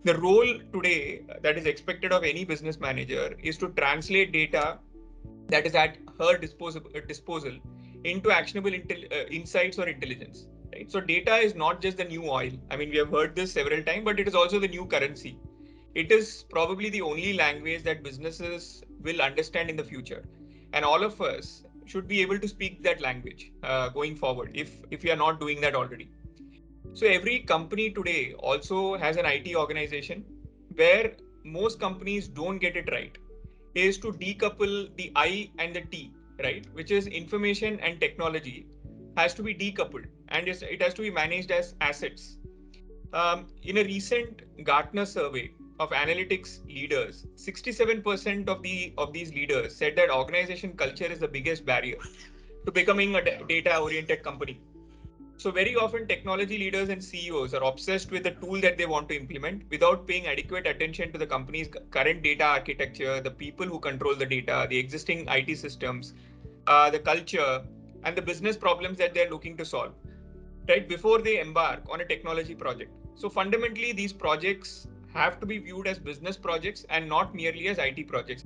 The role today that is expected of any business manager is to translate data that is at her disposal into actionable insights or intelligence. Right? So data is not just the new oil. I mean, we have heard this several times, but it is also the new currency. It is probably the only language that businesses will understand in the future, and all of us should be able to speak that language going forward. If we are not doing that already, so every company today also has an IT organization where most companies don't get it right, is to decouple the I and the T, right? Which is information and technology has to be decoupled and it has to be managed as assets. In a recent Gartner survey of analytics leaders, 67% of these leaders said that organization culture is the biggest barrier to becoming a data oriented company. So very often technology leaders and CEOs are obsessed with the tool that they want to implement without paying adequate attention to the company's current data architecture, the people who control the data, the existing IT systems, the culture, and the business problems that they're looking to solve, right, before they embark on a technology project. So fundamentally, these projects have to be viewed as business projects and not merely as IT projects.